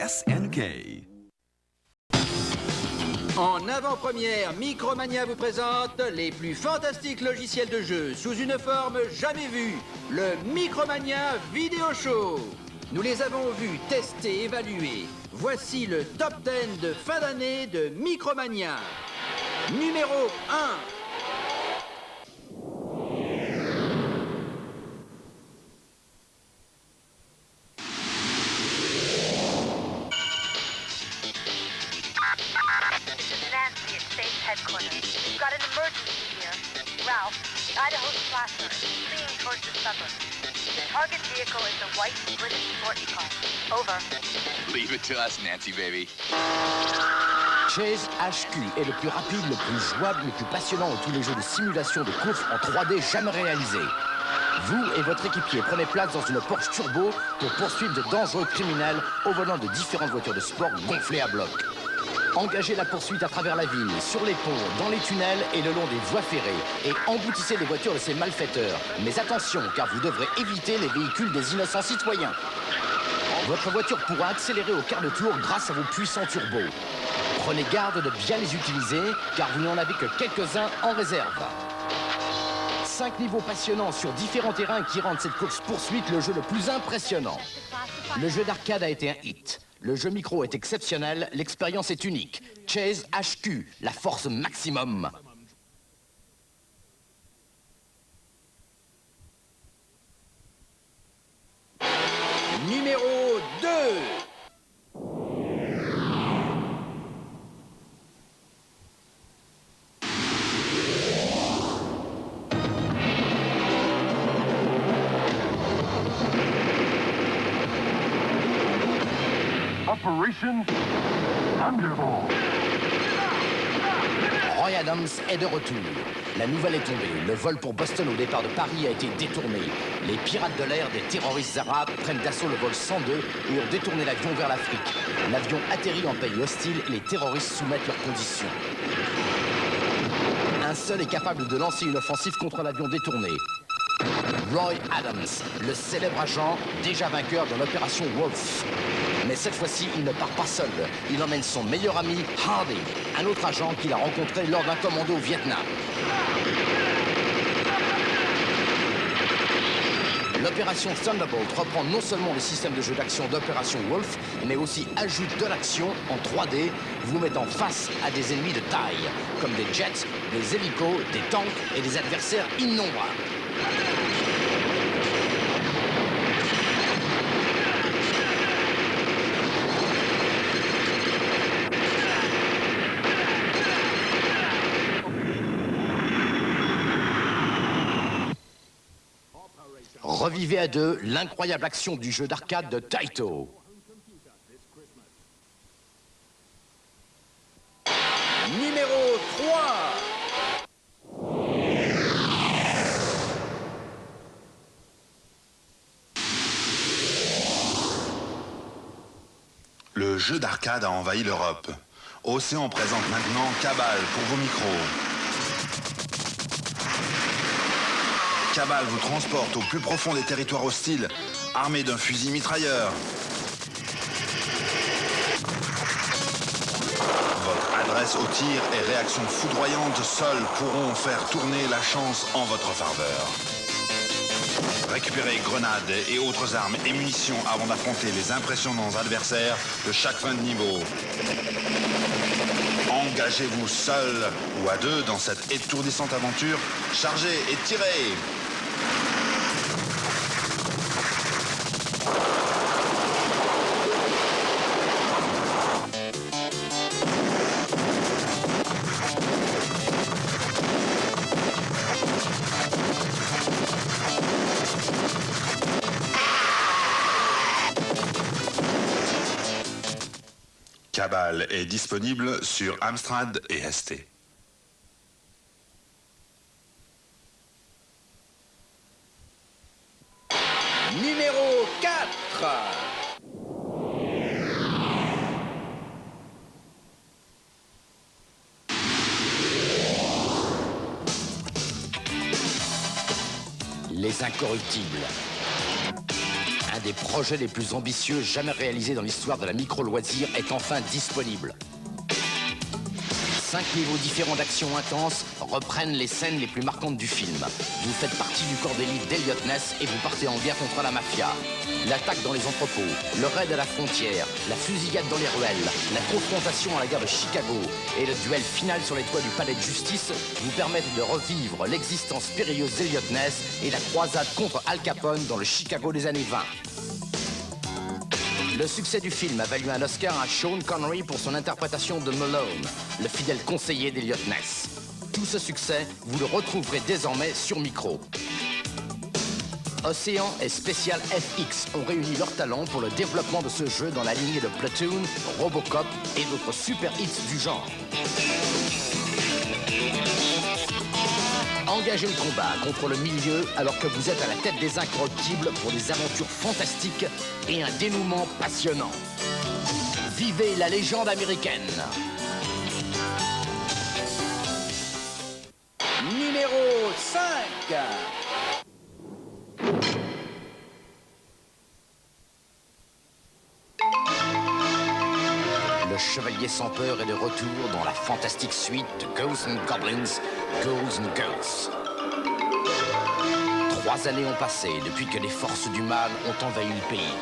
SNK. En avant-première, Micromania vous présente les plus fantastiques logiciels de jeu sous une forme jamais vue, le Micromania Video Show. Nous les avons vus, testés, évalués. Voici le top 10 de fin d'année de Micromania. Numéro 1. Headquarters. We've got an emergency here. Ralph, the Idaho Slasher, is fleeing towards the suburbs. The target vehicle is a white British sports car. Over. Leave it to us, Nancy, baby. Chase HQ est le plus rapide, le plus jouable, le plus passionnant de tous les jeux de simulation de course en 3D jamais réalisés. Vous et votre équipier prenez place dans une Porsche Turbo pour poursuivre de dangereux criminels au volant de différentes voitures de sport gonflées à bloc. Engagez la poursuite à travers la ville, sur les ponts, dans les tunnels et le long des voies ferrées. Et emboutissez les voitures de ces malfaiteurs. Mais attention, car vous devrez éviter les véhicules des innocents citoyens. Votre voiture pourra accélérer au quart de tour grâce à vos puissants turbos. Prenez garde de bien les utiliser, car vous n'en avez que quelques-uns en réserve. 5 niveaux passionnants sur différents terrains qui rendent cette course-poursuite le jeu le plus impressionnant. Le jeu d'arcade a été un hit. Le jeu micro est exceptionnel, l'expérience est unique. Chase HQ, la force maximum. Numéro 2. Operation Thunderbolt. Roy Adams est de retour. La nouvelle est tombée. Le vol pour Boston au départ de Paris a été détourné. Les pirates de l'air des terroristes arabes prennent d'assaut le vol 102 et ont détourné l'avion vers l'Afrique. L'avion atterrit en pays hostile et les terroristes soumettent leurs conditions. Un seul est capable de lancer une offensive contre l'avion détourné. Roy Adams, le célèbre agent déjà vainqueur dans l'opération Wolf. Mais cette fois-ci, il ne part pas seul. Il emmène son meilleur ami, Hardy, un autre agent qu'il a rencontré lors d'un commando au Vietnam. L'opération Thunderbolt reprend non seulement le système de jeu d'action d'opération Wolf, mais aussi ajoute de l'action en 3D, vous mettant face à des ennemis de taille, comme des jets, des hélicos, des tanks et des adversaires innombrables. Revivez à deux l'incroyable action du jeu d'arcade de Taito. Numéro 3. Le jeu d'arcade a envahi l'Europe. Océan présente maintenant Cabal pour vos micros. Cabal vous transporte au plus profond des territoires hostiles, armé d'un fusil mitrailleur. Votre adresse au tir et réaction foudroyante seules pourront faire tourner la chance en votre faveur. Récupérez grenades et autres armes et munitions avant d'affronter les impressionnants adversaires de chaque fin de niveau. Engagez-vous seul ou à deux dans cette étourdissante aventure. Chargez et tirez! Cabal est disponible sur Amstrad et ST. Numéro 4. Les Incorruptibles. Un des projets les plus ambitieux jamais réalisés dans l'histoire de la micro-loisir, est enfin disponible. 5 niveaux différents d'action intense reprennent les scènes les plus marquantes du film. Vous faites partie du corps d'élite d'Elliot Ness et vous partez en guerre contre la mafia. L'attaque dans les entrepôts, le raid à la frontière, la fusillade dans les ruelles, la confrontation à la gare de Chicago et le duel final sur les toits du palais de justice vous permettent de revivre l'existence périlleuse d'Elliot Ness et la croisade contre Al Capone dans le Chicago des années 20. Le succès du film a valu un Oscar à Sean Connery pour son interprétation de Malone, le fidèle conseiller d'Elliot Ness. Tout ce succès, vous le retrouverez désormais sur micro. Océan et Special FX ont réuni leurs talents pour le développement de ce jeu dans la lignée de Platoon, Robocop et d'autres super hits du genre. Engagez le combat contre le milieu alors que vous êtes à la tête des incorruptibles pour des aventures fantastiques et un dénouement passionnant. Vivez la légende américaine. Numéro 5. Le Chevalier sans peur est de retour dans la fantastique suite de Ghosts and Goblins, Ghouls and Ghosts. 3 années ont passé depuis que les forces du mal ont envahi le pays.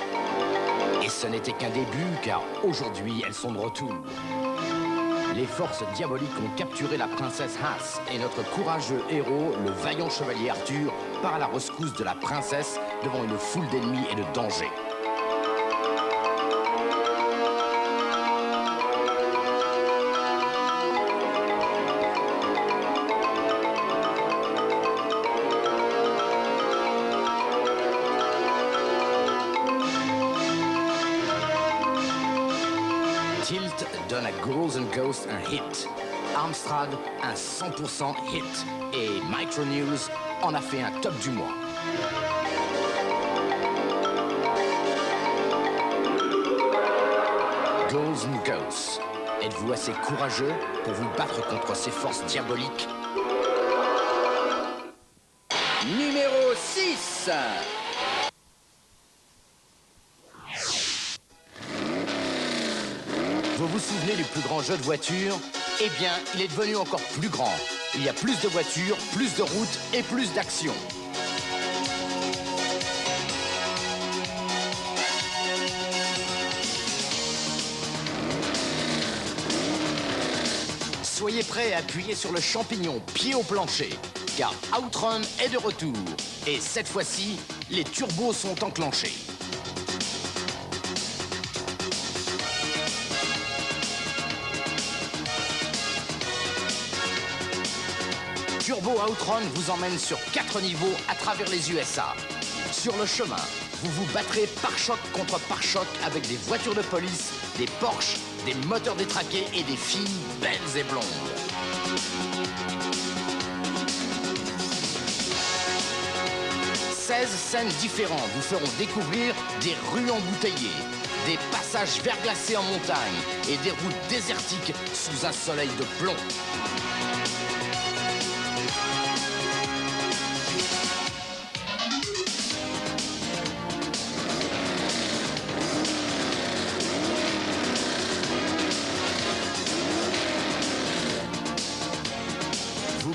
Et ce n'était qu'un début, car aujourd'hui, elles sont de retour. Les forces diaboliques ont capturé la princesse Haas, et notre courageux héros, le vaillant chevalier Arthur, part à la rescousse de la princesse devant une foule d'ennemis et de dangers. Tilt donne à Ghouls and Ghosts un hit, Amstrad un 100% hit et Micronews en a fait un top du mois. Ghouls and Ghosts, êtes-vous assez courageux pour vous battre contre ces forces diaboliques? Numéro 6. Vous vous souvenez du plus grand jeu de voiture? Eh bien, il est devenu encore plus grand. Il y a plus de voitures, plus de routes et plus d'action. Soyez prêts à appuyer sur le champignon, pied au plancher, car Outrun est de retour. Et cette fois-ci, les turbos sont enclenchés. Turbo Outrun vous emmène sur 4 niveaux à travers les USA. Sur le chemin, vous vous battrez pare-choc contre pare-choc avec des voitures de police, des Porsche, des moteurs détraqués et des filles belles et blondes. « 16 scènes différentes vous feront découvrir des rues embouteillées, des passages verglacés en montagne et des routes désertiques sous un soleil de plomb.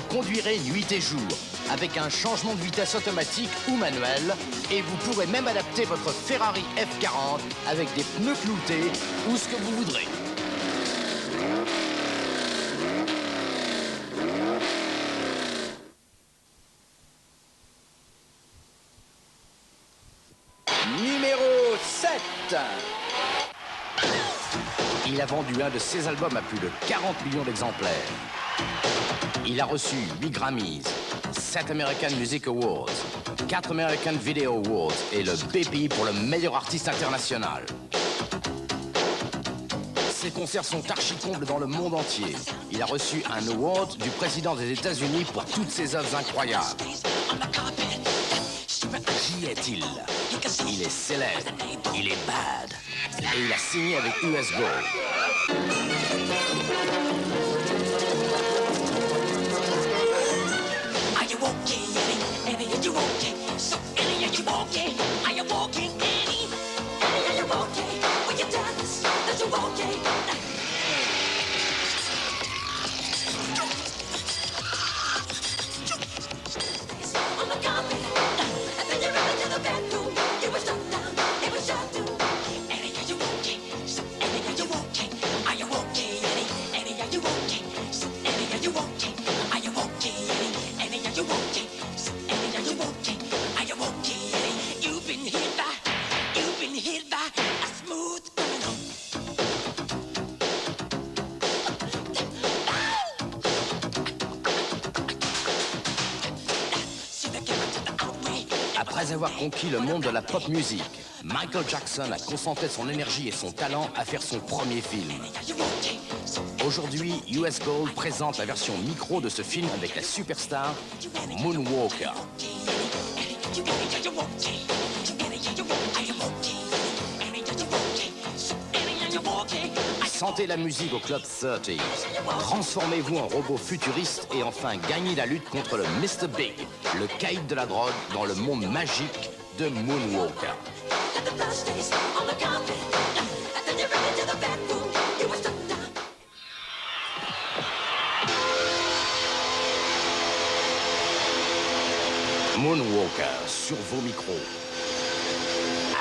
Conduirez nuit et jour, avec un changement de vitesse automatique ou manuel, et vous pourrez même adapter votre Ferrari F40 avec des pneus cloutés ou ce que vous voudrez. Numéro 7. Il a vendu un de ses albums à plus de 40 millions d'exemplaires. Il a reçu 8 Grammys, 7 American Music Awards, 4 American Video Awards et le BPI pour le meilleur artiste international. Ses concerts sont archi-combles dans le monde entier. Il a reçu un award du président des États-Unis pour toutes ses œuvres incroyables. Qui est-il? Il est célèbre, il est bad, et il a signé avec US Gold. Are you walking, Eddie? Eddie, are you walking? So, Eddie, are you walking? Are you walking, Eddie? Après avoir conquis le monde de la pop music, Michael Jackson a concentré son énergie et son talent à faire son premier film. Aujourd'hui, US Gold présente la version micro de ce film avec la superstar Moonwalker. Sentez la musique au Club 30. Transformez-vous en robot futuriste et enfin gagnez la lutte contre le Mr. Big, le caïd de la drogue dans le monde magique de Moonwalker. Moonwalker sur vos micros.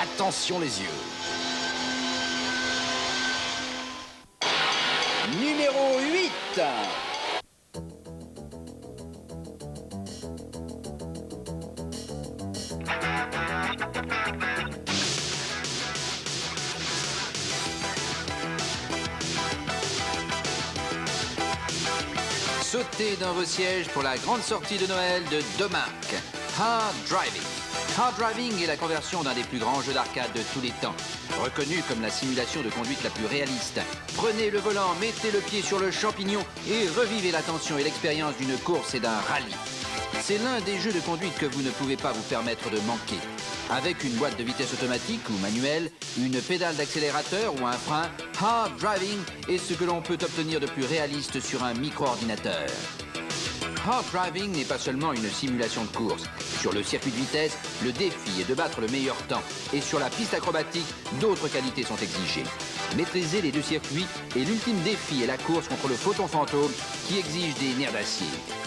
Attention les yeux. Numéro 8. Sautez dans vos sièges pour la grande sortie de Noël de Domac, Hard Driving. Hard Driving est la conversion d'un des plus grands jeux d'arcade de tous les temps. Reconnu comme la simulation de conduite la plus réaliste. Prenez le volant, mettez le pied sur le champignon et revivez la tension et l'expérience d'une course et d'un rallye. C'est l'un des jeux de conduite que vous ne pouvez pas vous permettre de manquer. Avec une boîte de vitesse automatique ou manuelle, une pédale d'accélérateur ou un frein, Hard Driving est ce que l'on peut obtenir de plus réaliste sur un micro-ordinateur. Hard Driving n'est pas seulement une simulation de course. Sur le circuit de vitesse, le défi est de battre le meilleur temps. Et sur la piste acrobatique, d'autres qualités sont exigées. Maîtriser les deux circuits et l'ultime défi est la course contre le photon fantôme qui exige des nerfs d'acier.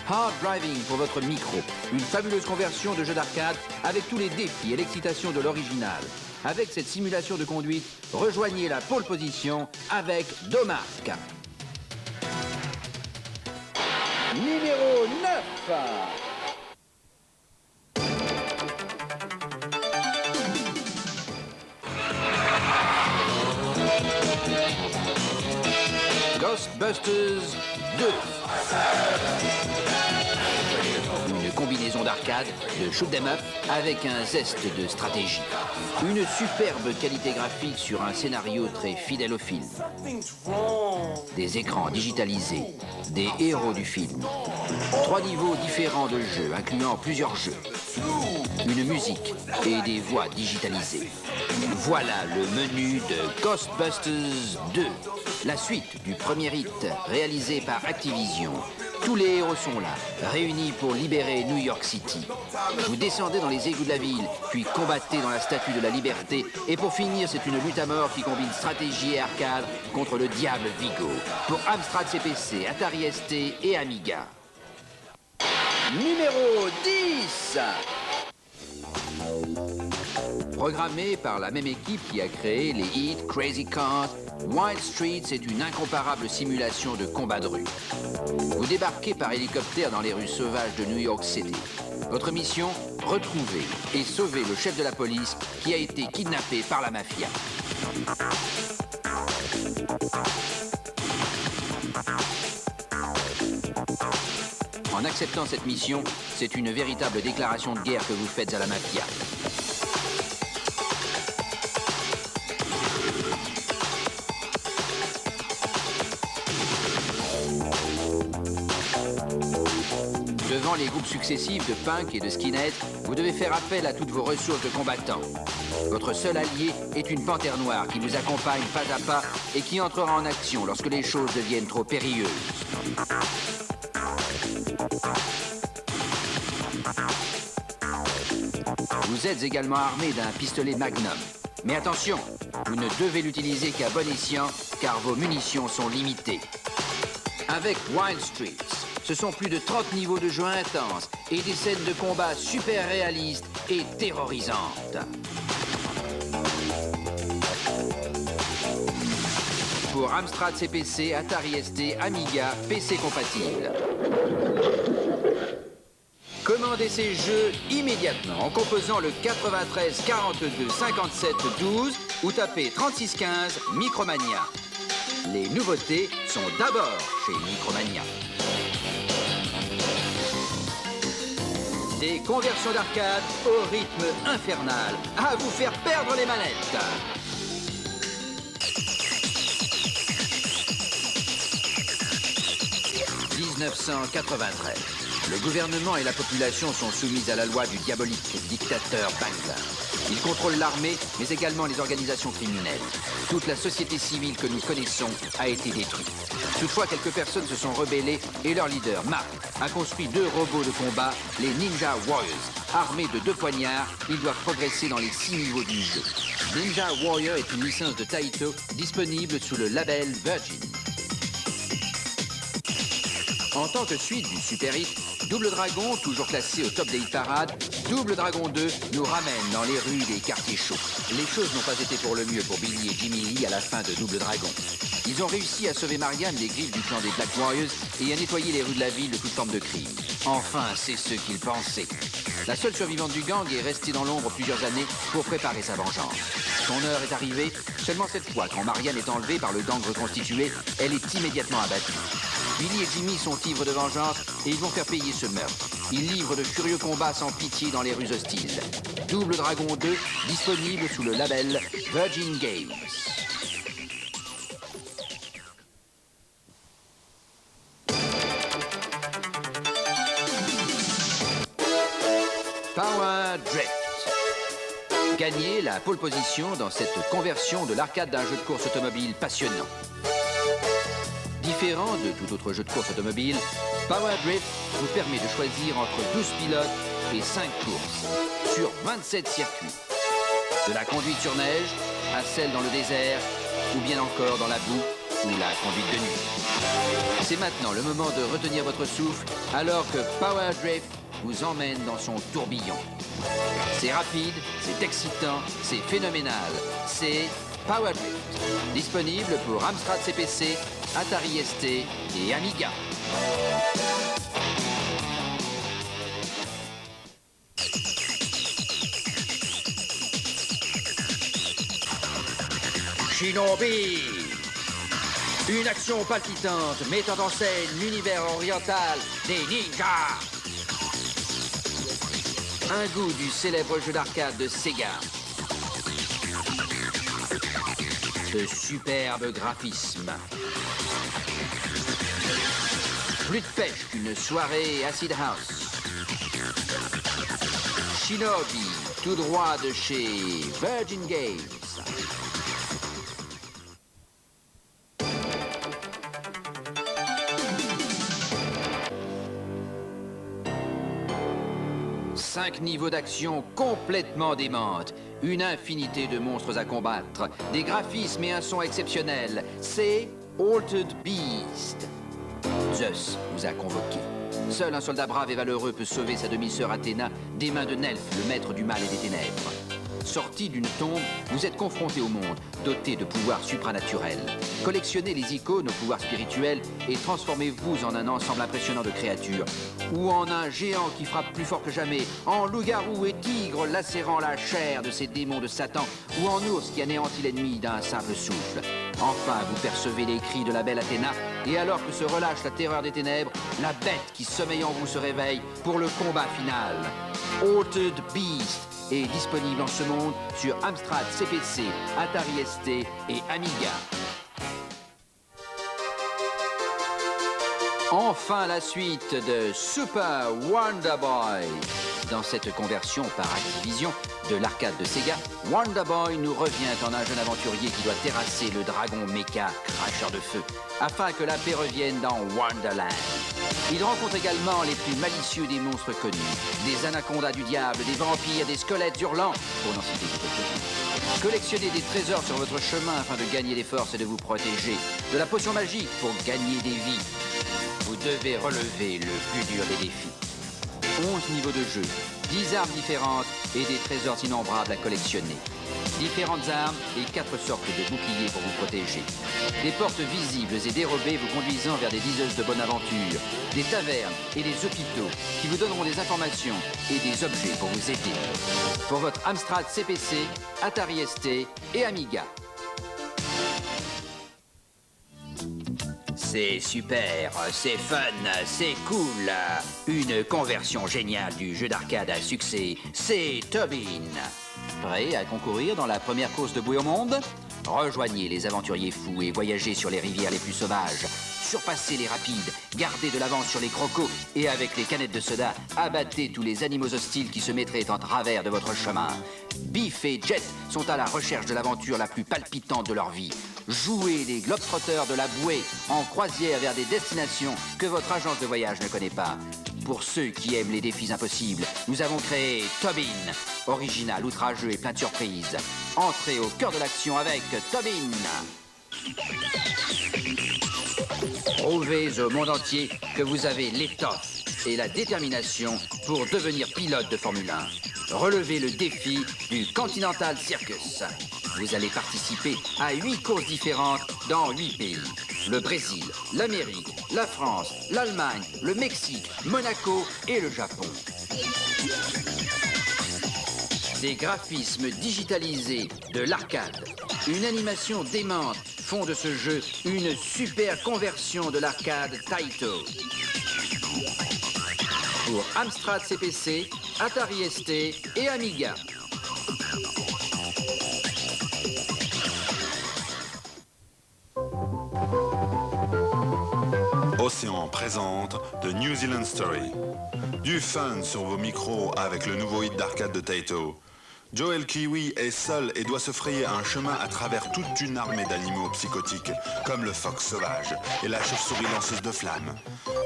Hard Driving pour votre micro, une fabuleuse conversion de jeu d'arcade avec tous les défis et l'excitation de l'original. Avec cette simulation de conduite, rejoignez la pole position avec Domac. Numéro 9. Ghostbusters 2. Une combinaison d'arcade, de shoot 'em up avec un zeste de stratégie. Une superbe qualité graphique sur un scénario très fidèle au film. Des écrans digitalisés, des héros du film. 3 niveaux différents de jeu, incluant plusieurs jeux. Une musique et des voix digitalisées. Voilà le menu de Ghostbusters 2, la suite du premier hit réalisé par Activision. Tous les héros sont là, réunis pour libérer New York City. Vous descendez dans les égouts de la ville, puis combattez dans la Statue de la Liberté. Et pour finir, c'est une lutte à mort qui combine stratégie et arcade contre le diable Vigo. Pour Amstrad CPC, Atari ST et Amiga. Numéro 10. Programmé par la même équipe qui a créé les hits Crazy Cars, Wild Streets est une incomparable simulation de combat de rue. Vous débarquez par hélicoptère dans les rues sauvages de New York City. Votre mission, retrouver et sauver le chef de la police qui a été kidnappé par la mafia. En acceptant cette mission, c'est une véritable déclaration de guerre que vous faites à la mafia. Devant les groupes successifs de punk et de skinhead, vous devez faire appel à toutes vos ressources de combattants. Votre seul allié est une panthère noire qui vous accompagne pas à pas et qui entrera en action lorsque les choses deviennent trop périlleuses. Vous êtes également armé d'un pistolet Magnum. Mais attention, vous ne devez l'utiliser qu'à bon escient, car vos munitions sont limitées. Avec Wild Streets, ce sont plus de 30 niveaux de jeu intenses et des scènes de combat super réalistes et terrorisantes. Pour Amstrad CPC, Atari ST, Amiga, PC compatible. Commandez ces jeux immédiatement en composant le 93 42 57 12 ou tapez 3615 Micromania. Les nouveautés sont d'abord chez Micromania. Des conversions d'arcade au rythme infernal, à vous faire perdre les manettes. « 1993. Le gouvernement et la population sont soumis à la loi du diabolique dictateur Bangla. Il contrôle l'armée, mais également les organisations criminelles. Toute la société civile que nous connaissons a été détruite. Toutefois, quelques personnes se sont rebellées et leur leader, Mark, a construit 2 robots de combat, les Ninja Warriors. Armés de 2 poignards, ils doivent progresser dans les 6 niveaux du jeu. Ninja Warrior est une licence de Taito disponible sous le label Virgin. En tant que suite du Super Hit, Double Dragon, toujours classé au top des hit parades, Double Dragon 2 nous ramène dans les rues des quartiers chauds. Les choses n'ont pas été pour le mieux pour Billy et Jimmy Lee à la fin de Double Dragon. Ils ont réussi à sauver Marianne des griffes du clan des Black Warriors et à nettoyer les rues de la ville de toute forme de crime. Enfin, c'est ce qu'ils pensaient. La seule survivante du gang est restée dans l'ombre plusieurs années pour préparer sa vengeance. Son heure est arrivée, seulement cette fois, quand Marianne est enlevée par le gang reconstitué, elle est immédiatement abattue. Billy et Jimmy sont ivres de vengeance et ils vont faire payer ce meurtre. Ils livrent de furieux combats sans pitié dans les rues hostiles. Double Dragon 2, disponible sous le label Virgin Games. Power Drift. Gagnez la pole position dans cette conversion de l'arcade d'un jeu de course automobile passionnant. Différent de tout autre jeu de course automobile, Power Drift vous permet de choisir entre 12 pilotes et 5 courses sur 27 circuits. De la conduite sur neige à celle dans le désert ou bien encore dans la boue ou la conduite de nuit. C'est maintenant le moment de retenir votre souffle alors que Power Drift vous emmène dans son tourbillon. C'est rapide, c'est excitant, c'est phénoménal. C'est Power Drift. Disponible pour Amstrad CPC, Atari ST et Amiga. Shinobi. Une action palpitante mettant en scène l'univers oriental des ninjas. Un goût du célèbre jeu d'arcade de Sega. De superbes graphismes. Plus de pêche qu'une soirée Acid House. Shinobi, tout droit de chez Virgin Games. Cinq niveaux d'action complètement démentes, une infinité de monstres à combattre, des graphismes et un son exceptionnel. C'est Altered Beast. Zeus vous a convoqué. Seul un soldat brave et valeureux peut sauver sa demi-sœur Athéna des mains de Nelf, le maître du mal et des ténèbres. Sorti d'une tombe, vous êtes confronté au monde, doté de pouvoirs supranaturels. Collectionnez les icônes aux pouvoirs spirituels et transformez-vous en un ensemble impressionnant de créatures. Ou en un géant qui frappe plus fort que jamais, en loup-garou et tigre lacérant la chair de ces démons de Satan, ou en ours qui anéantit l'ennemi d'un simple souffle. Enfin, vous percevez les cris de la belle Athéna, et alors que se relâche la terreur des ténèbres, la bête qui sommeille en vous se réveille pour le combat final. Altered Beast est disponible en ce monde sur Amstrad CPC, Atari ST et Amiga. Enfin la suite de Super Wonder Boy. Dans cette conversion par Activision de l'arcade de Sega, Wonder Boy nous revient en un jeune aventurier qui doit terrasser le dragon méca cracheur de feu afin que la paix revienne dans Wonderland. Il rencontre également les plus malicieux des monstres connus, des anacondas du diable, des vampires, des squelettes hurlants, pour n'en citer que quelques-uns. Collectionnez des trésors sur votre chemin afin de gagner des forces et de vous protéger, de la potion magique pour gagner des vies. Vous devez relever le plus dur des défis. 11 niveaux de jeu, 10 armes différentes et des trésors innombrables à collectionner. différentes armes et 4 sortes de boucliers pour vous protéger. Des portes visibles et dérobées vous conduisant vers des diseuses de bonne aventure, des tavernes et des hôpitaux qui vous donneront des informations et des objets pour vous aider. Pour votre Amstrad CPC, Atari ST et Amiga. C'est super, c'est fun, c'est cool. Une conversion géniale du jeu d'arcade à succès, c'est Tobin. Prêt à concourir dans la première course de bouée au monde? Rejoignez les aventuriers fous et voyagez sur les rivières les plus sauvages. Surpassez les rapides, gardez de l'avance sur les crocos et avec les canettes de soda, abattez tous les animaux hostiles qui se mettraient en travers de votre chemin. Biff et Jet sont à la recherche de l'aventure la plus palpitante de leur vie. Jouez les globetrotters de la bouée en croisière vers des destinations que votre agence de voyage ne connaît pas. Pour ceux qui aiment les défis impossibles, nous avons créé Tobin, original, outrageux et plein de surprises. Entrez au cœur de l'action avec Tobin. Prouvez au monde entier que vous avez l'étoffe et la détermination pour devenir pilote de Formule 1. Relevez le défi du Continental Circus. Vous allez participer à 8 courses différentes dans 8 pays. Le Brésil, l'Amérique, la France, l'Allemagne, le Mexique, Monaco et le Japon. Des graphismes digitalisés, de l'arcade, une animation démente font de ce jeu une super conversion de l'arcade Taito. Pour Amstrad CPC, Atari ST et Amiga. Océan présente The New Zealand Story. Du fun sur vos micros avec le nouveau hit d'arcade de Taito. Joel Kiwi est seul et doit se frayer un chemin à travers toute une armée d'animaux psychotiques, comme le phoque sauvage et la chauve-souris lanceuse de flammes.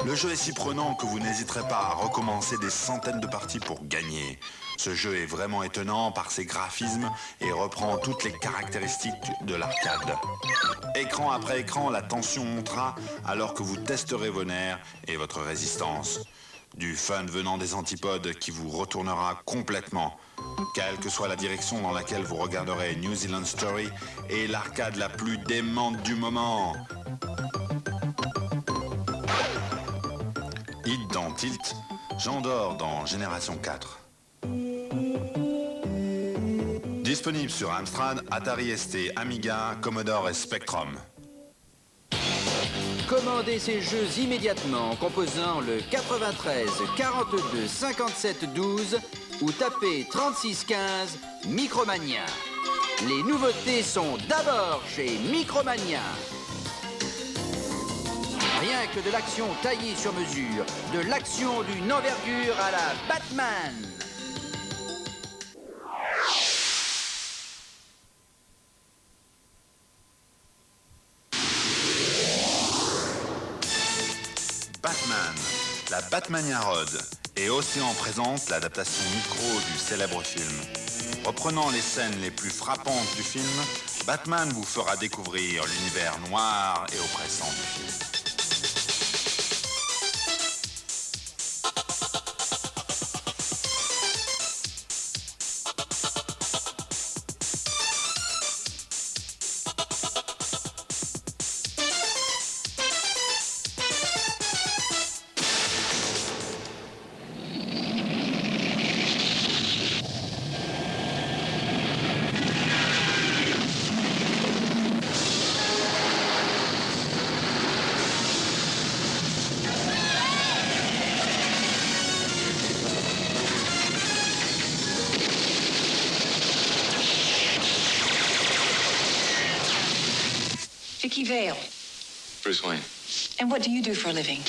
Le jeu est si prenant que vous n'hésiterez pas à recommencer des centaines de parties pour gagner. Ce jeu est vraiment étonnant par ses graphismes et reprend toutes les caractéristiques de l'arcade. Écran après écran, la tension montera alors que vous testerez vos nerfs et votre résistance. Du fun venant des antipodes qui vous retournera complètement. Quelle que soit la direction dans laquelle vous regarderez New Zealand Story est l'arcade la plus démente du moment. Hit dans Tilt, J'endors dans Génération 4. Disponible sur Amstrad, Atari ST, Amiga, Commodore et Spectrum. Commandez ces jeux immédiatement en composant le 93 42 57 12 ou tapez 36 15 Micromania. Les nouveautés sont d'abord chez Micromania. Rien que de l'action taillée sur mesure, de l'action d'une envergure à la Batman. Batman, la Batmania Road et Océan présente l'adaptation micro du célèbre film. Reprenant les scènes les plus frappantes du film, Batman vous fera découvrir l'univers noir et oppressant du film. Vicky Vale. Bruce Wayne. And what do you do for a living?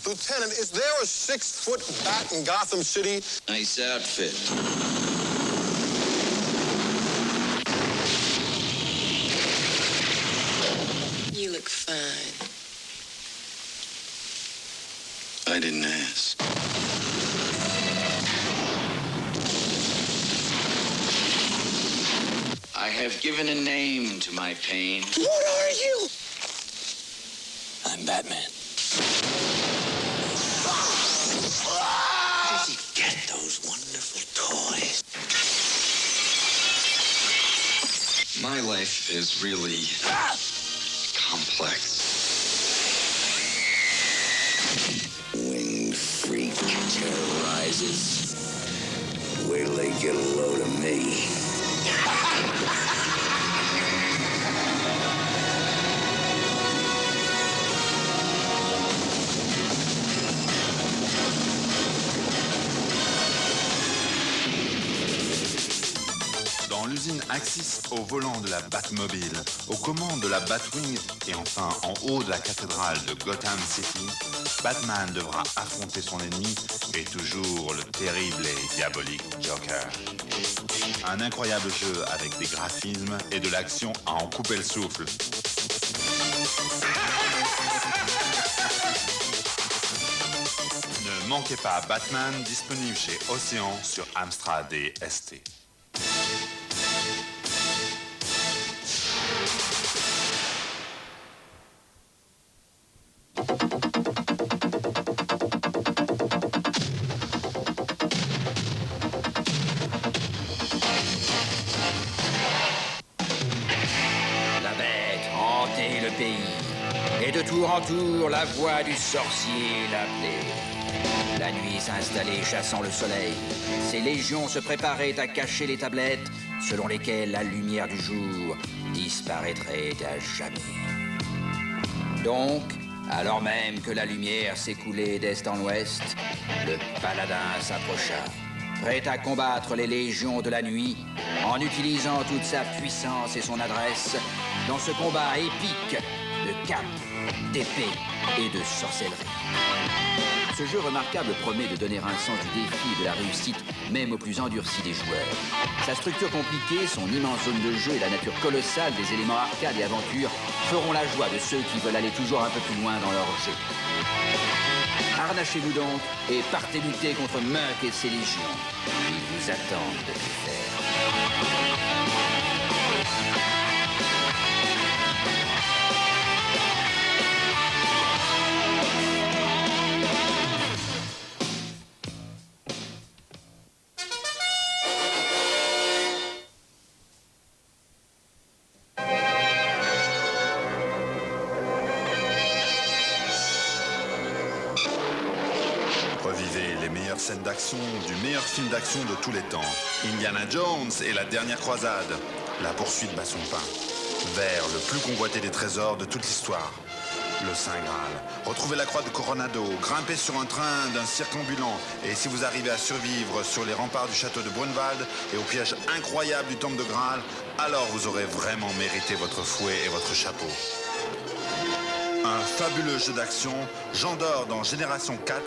Lieutenant, is there a 6-foot bat in Gotham City? Nice outfit. You look fine. I didn't ask. I have given a name to my pain. What are you? I'm Batman. Where does he get those those wonderful toys. My life is really complex. Winged freak terrorizes. Wait till they get a load of me. Dans l'usine Axis, au volant de la Batmobile, aux commandes de la Batwing et enfin en haut de la cathédrale de Gotham City, Batman devra affronter son ennemi et toujours le terrible et diabolique Joker. Un incroyable jeu avec des graphismes et de l'action à en couper le souffle. Ne manquez pas Batman, disponible chez Océan sur Amstrad et ST. Et de tour en tour, la voix du sorcier l'appelait. La nuit s'installait chassant le soleil. Ses légions se préparaient à cacher les tablettes selon lesquelles la lumière du jour disparaîtrait à jamais. Donc, alors même que la lumière s'écoulait d'est en ouest, le paladin s'approcha, prêt à combattre les légions de la nuit en utilisant toute sa puissance et son adresse dans ce combat épique de cap, d'épée et de sorcellerie. Ce jeu remarquable promet de donner un sens du défi et de la réussite, même aux plus endurcis des joueurs. Sa structure compliquée, son immense zone de jeu et la nature colossale des éléments arcade et aventure feront la joie de ceux qui veulent aller toujours un peu plus loin dans leur jeu. Harnachez-vous donc et partez lutter contre Munk et ses légions. Ils vous attendent de tout faire. Revivez les meilleures scènes d'action du meilleur film d'action de tous les temps. Indiana Jones et la dernière croisade. La poursuite bat son pain. Vers le plus convoité des trésors de toute l'histoire. Le Saint Graal. Retrouvez la croix de Coronado, grimpez sur un train d'un cirque ambulant. Et si vous arrivez à survivre sur les remparts du château de Brunwald et au piège incroyable du temple de Graal, alors vous aurez vraiment mérité votre fouet et votre chapeau. Un fabuleux jeu d'action, Jean d'or dans Génération 4,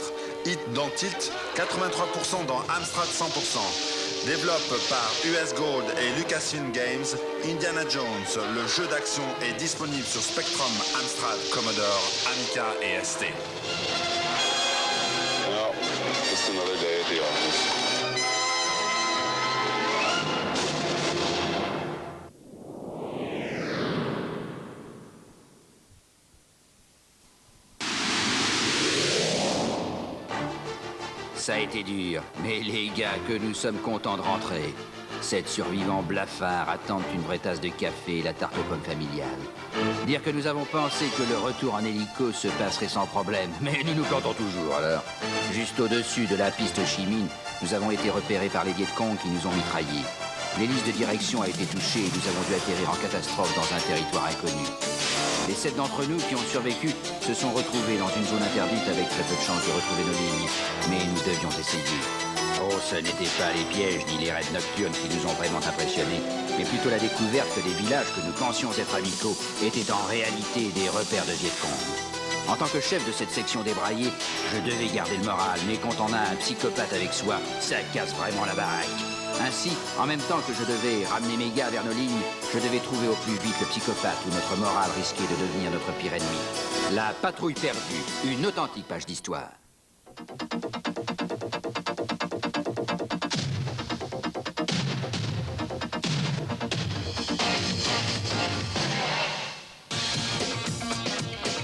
Hit dans Tilt, 83% dans Amstrad 100%. Développe par US Gold et Lucasfilm Games, Indiana Jones, le jeu d'action est disponible sur Spectrum, Amstrad, Commodore, Amiga et ST. Well, just another day at the office. Ça a été dur, mais les gars, que nous sommes contents de rentrer. 7 survivants blafards attendent une vraie tasse de café et la tarte aux pommes familiale. Dire que nous avons pensé que le retour en hélico se passerait sans problème, mais nous nous plantons toujours alors. Juste au-dessus de la piste Chimine, nous avons été repérés par les Vietcong qui nous ont mitraillés. L'hélice de direction a été touchée et nous avons dû atterrir en catastrophe dans un territoire inconnu. Les 7 d'entre nous qui ont survécu se sont retrouvés dans une zone interdite avec très peu de chance de retrouver nos lignes. Mais nous devions essayer. Oh, ce n'étaient pas les pièges ni les raids nocturnes qui nous ont vraiment impressionnés, mais plutôt la découverte que des villages que nous pensions être amicaux étaient en réalité des repères de Vietcong. En tant que chef de cette section débraillée, je devais garder le moral, mais quand on a un psychopathe avec soi, ça casse vraiment la baraque. Ainsi, en même temps que je devais ramener mes gars vers nos lignes, je devais trouver au plus vite le psychopathe où notre morale risquait de devenir notre pire ennemi. La patrouille perdue, une authentique page d'histoire.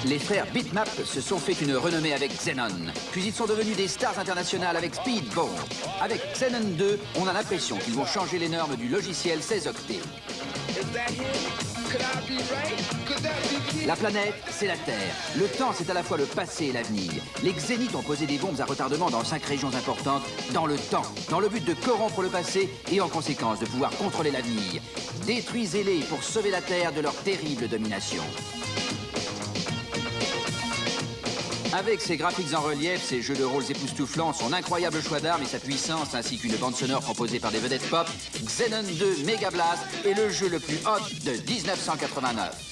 Les frères Bitmap se sont fait une renommée avec Xenon. Puis ils sont devenus des stars internationales avec Speedball. Avec Xenon 2, on a l'impression qu'ils vont changer les normes du logiciel 16 octets. La planète, c'est la Terre. Le temps, c'est à la fois le passé et l'avenir. Les Xénites ont posé des bombes à retardement dans 5 régions importantes, dans le temps, dans le but de corrompre le passé et en conséquence de pouvoir contrôler l'avenir. Détruisez-les pour sauver la Terre de leur terrible domination. Avec ses graphiques en relief, ses jeux de rôles époustouflants, son incroyable choix d'armes et sa puissance, ainsi qu'une bande sonore composée par des vedettes pop, Xenon 2 Mega Blast est le jeu le plus hot de 1989.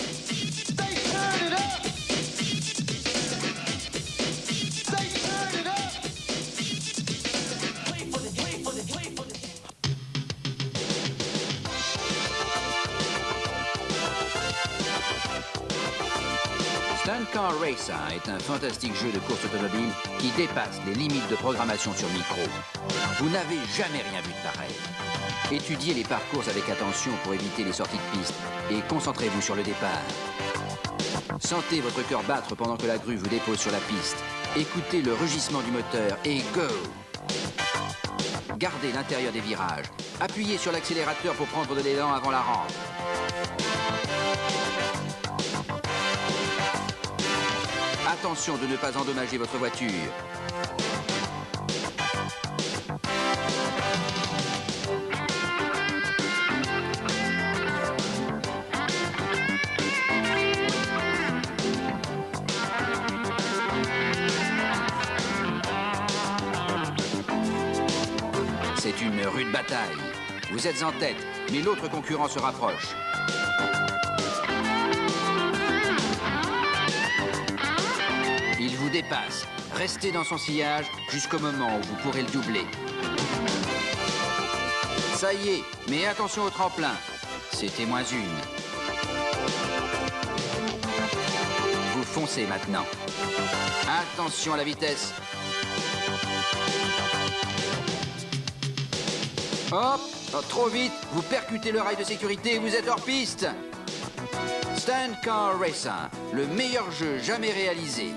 Stunt Car Racer est un fantastique jeu de course automobile qui dépasse les limites de programmation sur micro. Vous n'avez jamais rien vu de pareil. Étudiez les parcours avec attention pour éviter les sorties de piste et concentrez-vous sur le départ. Sentez votre cœur battre pendant que la grue vous dépose sur la piste. Écoutez le rugissement du moteur et go! Gardez l'intérieur des virages. Appuyez sur l'accélérateur pour prendre de l'élan avant la rampe. Attention de ne pas endommager votre voiture. C'est une rude bataille. Vous êtes en tête, mais l'autre concurrent se rapproche. Il vous dépasse. Restez dans son sillage jusqu'au moment où vous pourrez le doubler. Ça y est, mais attention au tremplin. C'était moins une. Vous foncez maintenant. Attention à la vitesse. Hop, trop vite, vous percutez le rail de sécurité et vous êtes hors piste. Stunt Car Racer, le meilleur jeu jamais réalisé.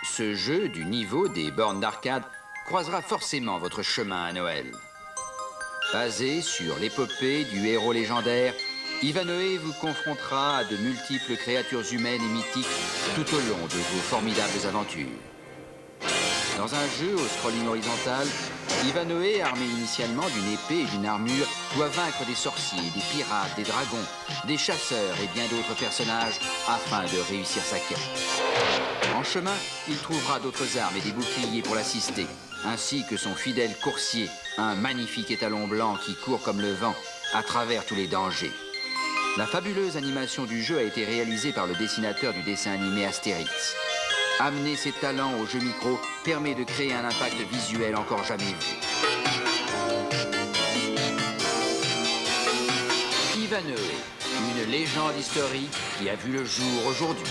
Ce jeu du niveau des bornes d'arcade croisera forcément votre chemin à Noël. Basé sur l'épopée du héros légendaire, Ivanhoe vous confrontera à de multiples créatures humaines et mythiques tout au long de vos formidables aventures. Dans un jeu au scrolling horizontal, Ivanhoe, armé initialement d'une épée et d'une armure, doit vaincre des sorciers, des pirates, des dragons, des chasseurs et bien d'autres personnages afin de réussir sa quête. En chemin, il trouvera d'autres armes et des boucliers pour l'assister, ainsi que son fidèle coursier, un magnifique étalon blanc qui court comme le vent à travers tous les dangers. La fabuleuse animation du jeu a été réalisée par le dessinateur du dessin animé Astérix. Amener ses talents au jeu micro permet de créer un impact visuel encore jamais vu. Ivanhoe, une légende historique qui a vu le jour aujourd'hui.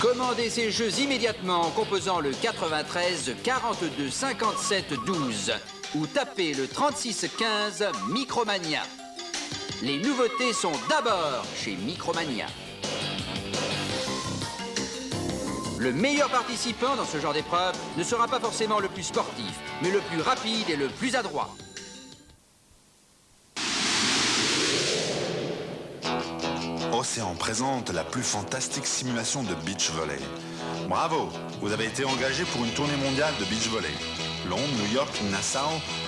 Commandez ces jeux immédiatement en composant le 93 42 57 12 ou tapez le 36 15 Micromania. Les nouveautés sont d'abord chez Micromania. Le meilleur participant dans ce genre d'épreuve ne sera pas forcément le plus sportif, mais le plus rapide et le plus adroit. Océan présente la plus fantastique simulation de beach volley. Bravo, vous avez été engagé pour une tournée mondiale de beach volley. Londres, New York, Nassau,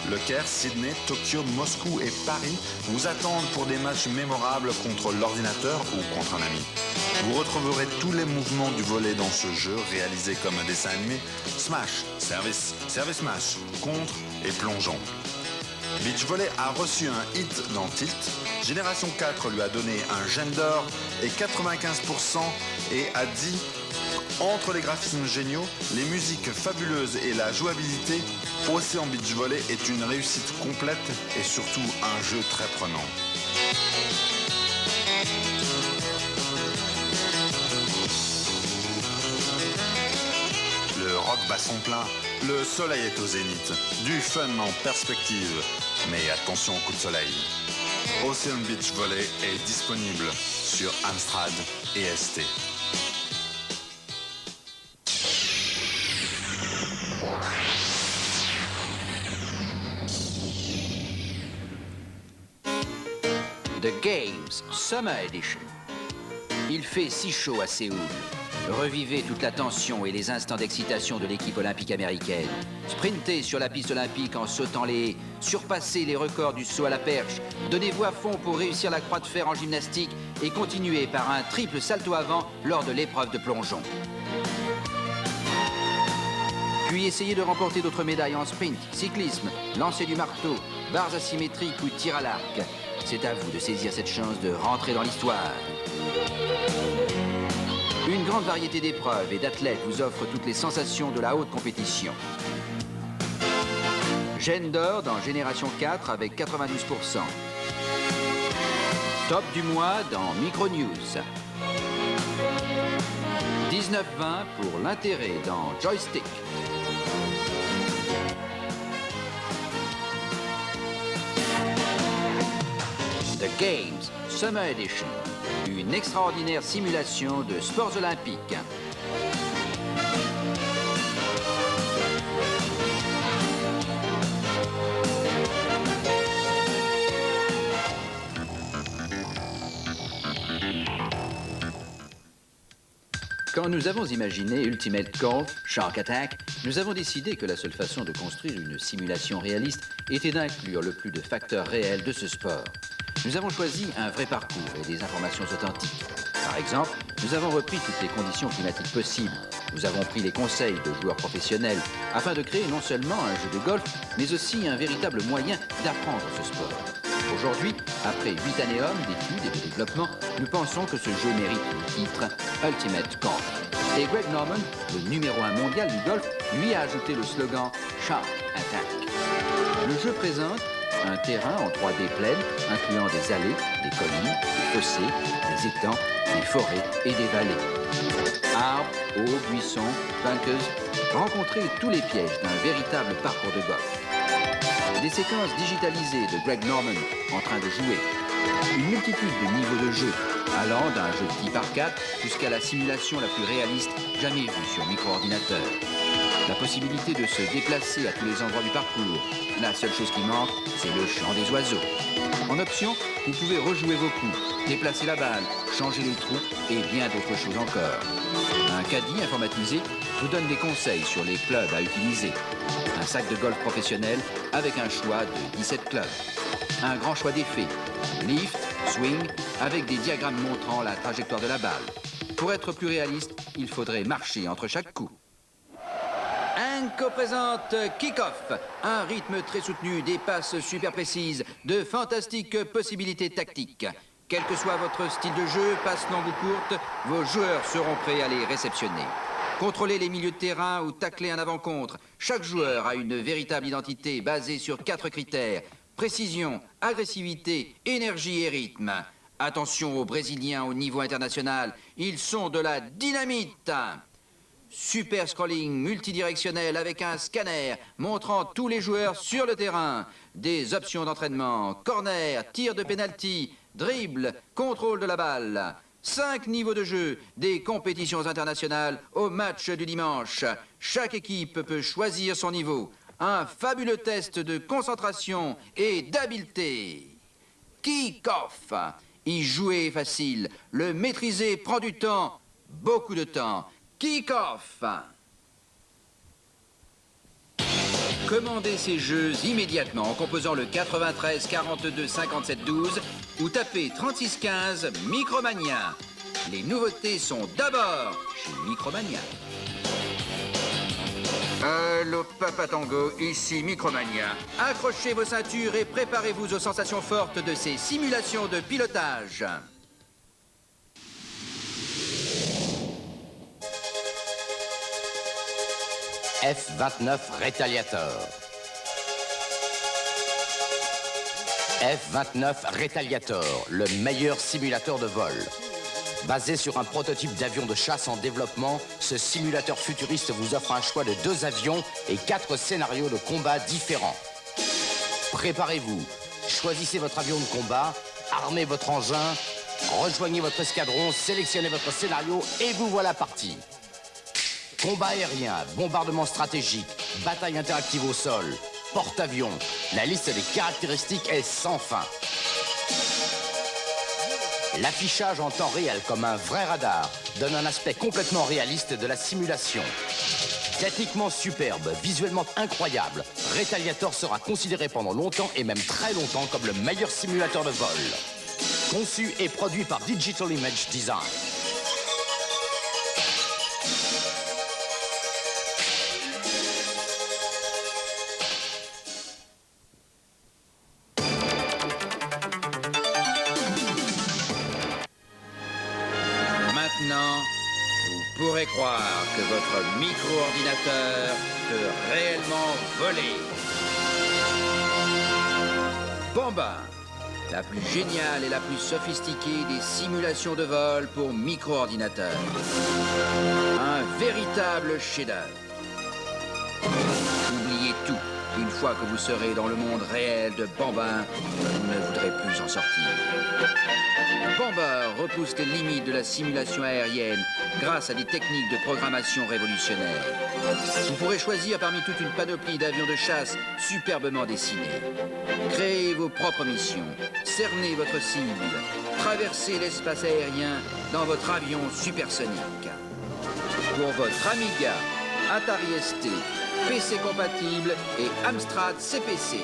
Le Caire, Sydney, Tokyo, Moscou et Paris vous attendent pour des matchs mémorables contre l'ordinateur ou contre un ami. Vous retrouverez tous les mouvements du volley dans ce jeu réalisé comme un dessin animé. Smash, service, service smash, contre et plongeon. Beach Volley a reçu un hit dans Tilt. Génération 4 lui a donné un gemme d'or et 95% et a dit Entre les graphismes géniaux, les musiques fabuleuses et la jouabilité, Ocean Beach Volley est une réussite complète et surtout un jeu très prenant. Le rock bat son plein, le soleil est au zénith, du fun en perspective, mais attention au coup de soleil. Ocean Beach Volley est disponible sur Amstrad et ST. The Games Summer Edition. Il fait si chaud à Séoul. Revivez toute la tension et les instants d'excitation de l'équipe olympique américaine. Sprintez sur la piste olympique en sautant les haies. Surpassez les records du saut à la perche. Donnez-vous à fond pour réussir la croix de fer en gymnastique et continuez par un triple salto avant lors de l'épreuve de plongeon. Puis essayez de remporter d'autres médailles en sprint, cyclisme, lancer du marteau, barres asymétriques ou tir à l'arc. C'est à vous de saisir cette chance de rentrer dans l'histoire. Une grande variété d'épreuves et d'athlètes vous offre toutes les sensations de la haute compétition. Gêne d'or dans Génération 4 avec 92%. Top du mois dans Micro News. 19-20 pour l'intérêt dans Joystick. The Games Summer Edition, une extraordinaire simulation de sports olympiques. Quand nous avons imaginé Ultimate Golf Shark Attack, nous avons décidé que la seule façon de construire une simulation réaliste était d'inclure le plus de facteurs réels de ce sport. Nous avons choisi un vrai parcours et des informations authentiques. Par exemple, nous avons repris toutes les conditions climatiques possibles. Nous avons pris les conseils de joueurs professionnels afin de créer non seulement un jeu de golf, mais aussi un véritable moyen d'apprendre ce sport. Aujourd'hui, après 8 années d'études et de développement, nous pensons que ce jeu mérite le titre Ultimate Golf. Et Greg Norman, le numéro 1 mondial du golf, lui a ajouté le slogan Shark Attack. Le jeu présente un terrain en 3D pleine, incluant des allées, des collines, des fossés, des étangs, des forêts et des vallées. Arbres, hauts, buissons, bunkers, rencontrez tous les pièges d'un véritable parcours de golf. Des séquences digitalisées de Greg Norman en train de jouer. Une multitude de niveaux de jeu, allant d'un jeu de type arcade jusqu'à la simulation la plus réaliste jamais vue sur micro-ordinateur. La possibilité de se déplacer à tous les endroits du parcours. La seule chose qui manque, c'est le chant des oiseaux. En option, vous pouvez rejouer vos coups, déplacer la balle, changer les trous et bien d'autres choses encore. Un caddie informatisé vous donne des conseils sur les clubs à utiliser. Un sac de golf professionnel avec un choix de 17 clubs. Un grand choix d'effets, lift, swing, avec des diagrammes montrant la trajectoire de la balle. Pour être plus réaliste, il faudrait marcher entre chaque coup. Anko présente Kick-Off, un rythme très soutenu, des passes super précises, de fantastiques possibilités tactiques. Quel que soit votre style de jeu, passe longue ou courte, vos joueurs seront prêts à les réceptionner. Contrôlez les milieux de terrain ou tacler un avant-contre. Chaque joueur a une véritable identité basée sur 4 critères. Précision, agressivité, énergie et rythme. Attention aux Brésiliens au niveau international, ils sont de la dynamite. Super scrolling multidirectionnel avec un scanner montrant tous les joueurs sur le terrain. Des options d'entraînement, corner, tir de penalty, dribble, contrôle de la balle. 5 niveaux de jeu, des compétitions internationales au match du dimanche. Chaque équipe peut choisir son niveau. Un fabuleux test de concentration et d'habileté. Kick-Off. Y jouer est facile. Le maîtriser prend du temps, beaucoup de temps. Kick-Off. Commandez ces jeux immédiatement en composant le 93 42 57 12 ou tapez 36 15 Micromania. Les nouveautés sont d'abord chez Micromania. Allô Papa Tango, ici Micromania. Accrochez vos ceintures et préparez-vous aux sensations fortes de ces simulations de pilotage. F-29 Retaliator. F-29 Retaliator, le meilleur simulateur de vol. Basé sur un prototype d'avion de chasse en développement, ce simulateur futuriste vous offre un choix de 2 avions et 4 scénarios de combat différents. Préparez-vous, choisissez votre avion de combat, armez votre engin, rejoignez votre escadron, sélectionnez votre scénario et vous voilà parti. Combat aérien, bombardement stratégique, bataille interactive au sol, porte-avions, la liste des caractéristiques est sans fin. L'affichage en temps réel comme un vrai radar donne un aspect complètement réaliste de la simulation. Techniquement superbe, visuellement incroyable, Retaliator sera considéré pendant longtemps et même très longtemps comme le meilleur simulateur de vol. Conçu et produit par Digital Image Design. Maintenant, vous pourrez croire que votre micro-ordinateur peut réellement voler. Bomba, la plus géniale et la plus sophistiquée des simulations de vol pour micro-ordinateur. Un véritable chef-d'œuvre. Oubliez tout. Une fois que vous serez dans le monde réel de Bambin, vous ne voudrez plus en sortir. Bamba repousse les limites de la simulation aérienne grâce à des techniques de programmation révolutionnaires. Vous pourrez choisir parmi toute une panoplie d'avions de chasse superbement dessinés. Créez vos propres missions, cernez votre cible, traversez l'espace aérien dans votre avion supersonique. Pour votre Amiga, Atari ST, PC compatible et Amstrad CPC.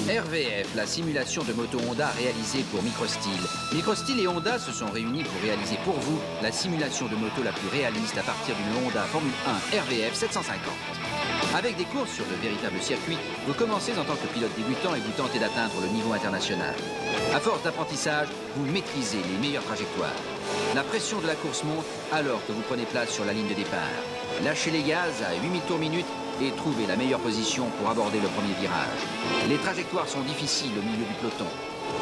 RVF, la simulation de moto Honda réalisée pour Microstyle. Microstyle et Honda se sont réunis pour réaliser pour vous la simulation de moto la plus réaliste à partir d'une Honda Formule 1 RVF 750. Avec des courses sur de véritables circuits, vous commencez en tant que pilote débutant et vous tentez d'atteindre le niveau international. À force d'apprentissage, vous maîtrisez les meilleures trajectoires. La pression de la course monte alors que vous prenez place sur la ligne de départ. Lâchez les gaz à 8000 tours minute et trouvez la meilleure position pour aborder le premier virage. Les trajectoires sont difficiles au milieu du peloton.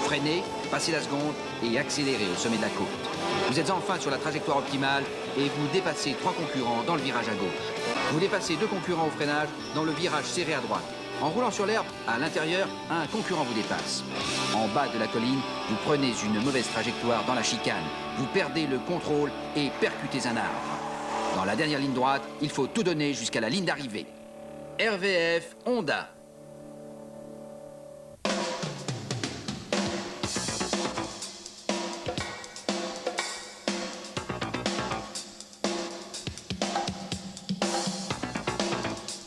Freinez, passez la seconde et accélérez au sommet de la côte. Vous êtes enfin sur la trajectoire optimale et vous dépassez 3 concurrents dans le virage à gauche. Vous dépassez 2 concurrents au freinage dans le virage serré à droite. En roulant sur l'herbe, à l'intérieur, un concurrent vous dépasse. En bas de la colline, vous prenez une mauvaise trajectoire dans la chicane. Vous perdez le contrôle et percutez un arbre. Dans la dernière ligne droite, il faut tout donner jusqu'à la ligne d'arrivée. RVF Honda.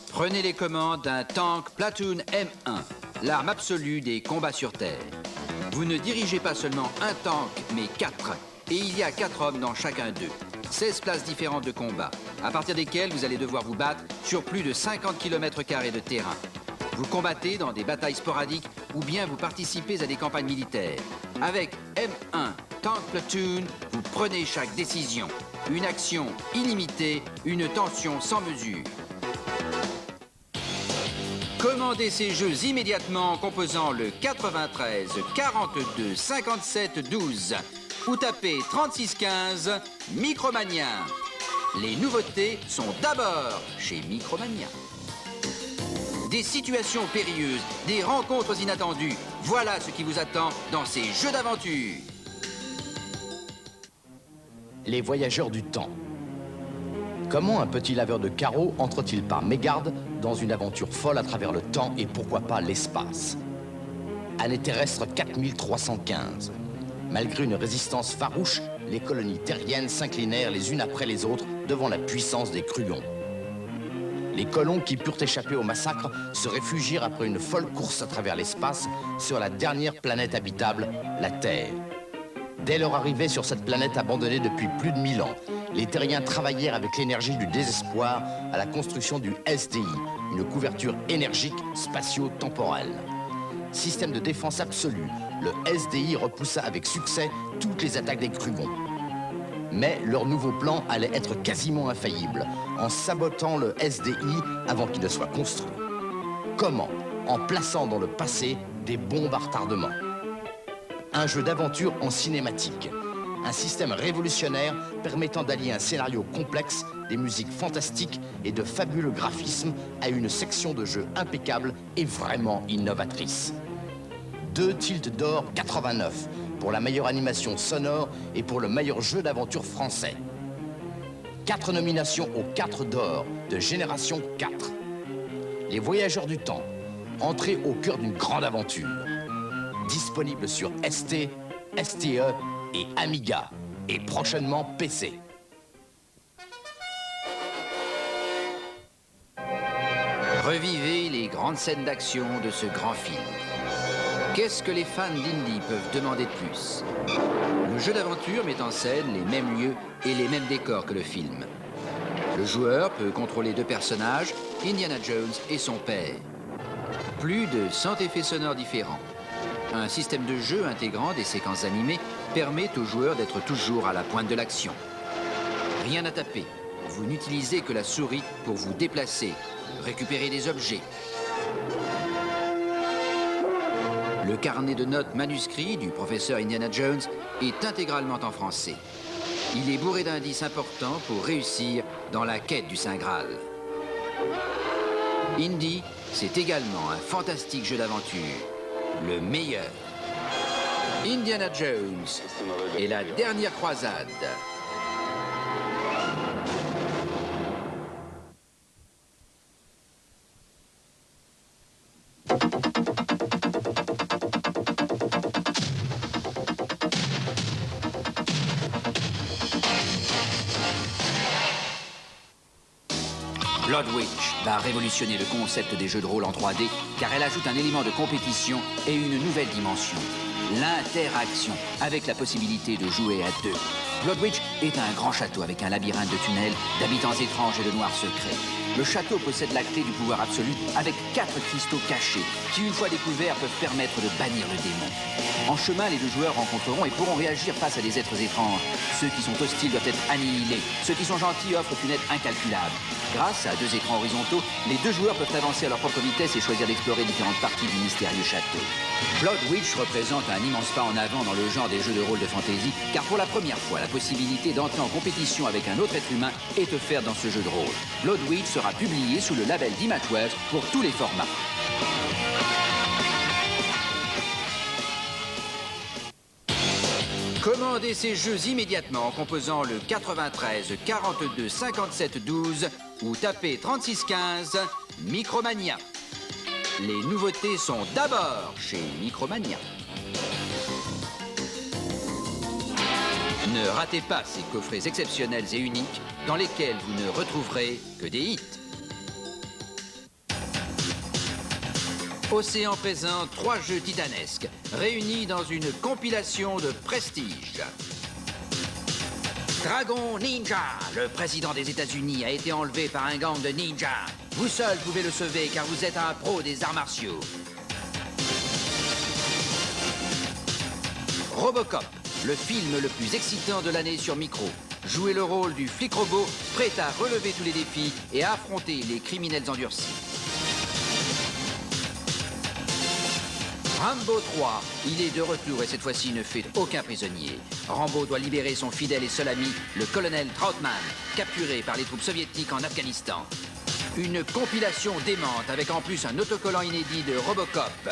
Prenez les commandes d'un tank Platoon M1, l'arme absolue des combats sur Terre. Vous ne dirigez pas seulement un tank, mais 4. Et il y a 4 hommes dans chacun d'eux. 16 places différentes de combat, à partir desquelles vous allez devoir vous battre sur plus de 50 km² de terrain. Vous combattez dans des batailles sporadiques ou bien vous participez à des campagnes militaires. Avec M1 Tank Platoon, vous prenez chaque décision. Une action illimitée, une tension sans mesure. Commandez ces jeux immédiatement en composant le 93 42 57 12 ou tapez 3615 Micromania. Les nouveautés sont d'abord chez Micromania. Des situations périlleuses, des rencontres inattendues, voilà ce qui vous attend dans ces jeux d'aventure. Les voyageurs du temps. Comment un petit laveur de carreaux entre-t-il par mégarde dans une aventure folle à travers le temps et pourquoi pas l'espace? Année terrestre 4315. Malgré une résistance farouche, les colonies terriennes s'inclinèrent les unes après les autres devant la puissance des Krugons. Les colons qui purent échapper au massacre se réfugièrent après une folle course à travers l'espace sur la dernière planète habitable, la Terre. Dès leur arrivée sur cette planète abandonnée depuis plus de 1000 ans, les terriens travaillèrent avec l'énergie du désespoir à la construction du SDI, une couverture énergique spatio-temporelle. Système de défense absolu, le SDI repoussa avec succès toutes les attaques des Krugons. Mais leur nouveau plan allait être quasiment infaillible, en sabotant le SDI avant qu'il ne soit construit. Comment? En plaçant dans le passé des bombes à retardement. Un jeu d'aventure en cinématique. Un système révolutionnaire permettant d'allier un scénario complexe, des musiques fantastiques et de fabuleux graphismes à une section de jeu impeccable et vraiment innovatrice. 2 Tilts d'or 89 pour la meilleure animation sonore et pour le meilleur jeu d'aventure français. 4 nominations aux 4 d'or de Génération 4. Les Voyageurs du Temps, entrée au cœur d'une grande aventure. Disponible sur ST, STE et Amiga, et prochainement PC. Revivez les grandes scènes d'action de ce grand film. Qu'est-ce que les fans d'Indy peuvent demander de plus? Le jeu d'aventure met en scène les mêmes lieux et les mêmes décors que le film. Le joueur peut contrôler 2 personnages, Indiana Jones et son père. Plus de 100 effets sonores différents. Un système de jeu intégrant des séquences animées permet aux joueurs d'être toujours à la pointe de l'action. Rien à taper. Vous n'utilisez que la souris pour vous déplacer, récupérer des objets. Le carnet de notes manuscrit du professeur Indiana Jones est intégralement en français. Il est bourré d'indices importants pour réussir dans la quête du Saint Graal. Indy, c'est également un fantastique jeu d'aventure. Le meilleur. Indiana Jones et la dernière croisade. Blood Witch va révolutionner le concept des jeux de rôle en 3D car elle ajoute un élément de compétition et une nouvelle dimension, l'interaction, avec la possibilité de jouer à 2. Blood Witch est un grand château avec un labyrinthe de tunnels, d'habitants étranges et de noirs secrets. Le château possède la clé du pouvoir absolu avec 4 cristaux cachés qui, une fois découverts, peuvent permettre de bannir le démon. En chemin, les 2 joueurs rencontreront et pourront réagir face à des êtres étranges. Ceux qui sont hostiles doivent être annihilés. Ceux qui sont gentils offrent une aide incalculable. Grâce à 2 écrans horizontaux, les 2 joueurs peuvent avancer à leur propre vitesse et choisir d'explorer différentes parties du mystérieux château. Blood Witch représente un immense pas en avant dans le genre des jeux de rôle de fantasy, car pour la première fois, la possibilité d'entrer en compétition avec un autre être humain est offerte dans ce jeu de rôle. Blood Witch sera publié sous le label d'Imageworks pour tous les formats. Commandez ces jeux immédiatement en composant le 93 42 57 12 ou tapez 36 15 Micromania. Les nouveautés sont d'abord chez Micromania. Ne ratez pas ces coffrets exceptionnels et uniques dans lesquels vous ne retrouverez que des hits. Océan présente 3 jeux titanesques, réunis dans une compilation de prestige. Dragon Ninja, le président des États-Unis a été enlevé par un gang de ninjas. Vous seul pouvez le sauver car vous êtes un pro des arts martiaux. Robocop, le film le plus excitant de l'année sur micro. Jouez le rôle du flic robot, prêt à relever tous les défis et à affronter les criminels endurcis. Rambo 3, il est de retour et cette fois-ci ne fait aucun prisonnier. Rambo doit libérer son fidèle et seul ami, le colonel Trautmann, capturé par les troupes soviétiques en Afghanistan. Une compilation démente avec en plus un autocollant inédit de Robocop.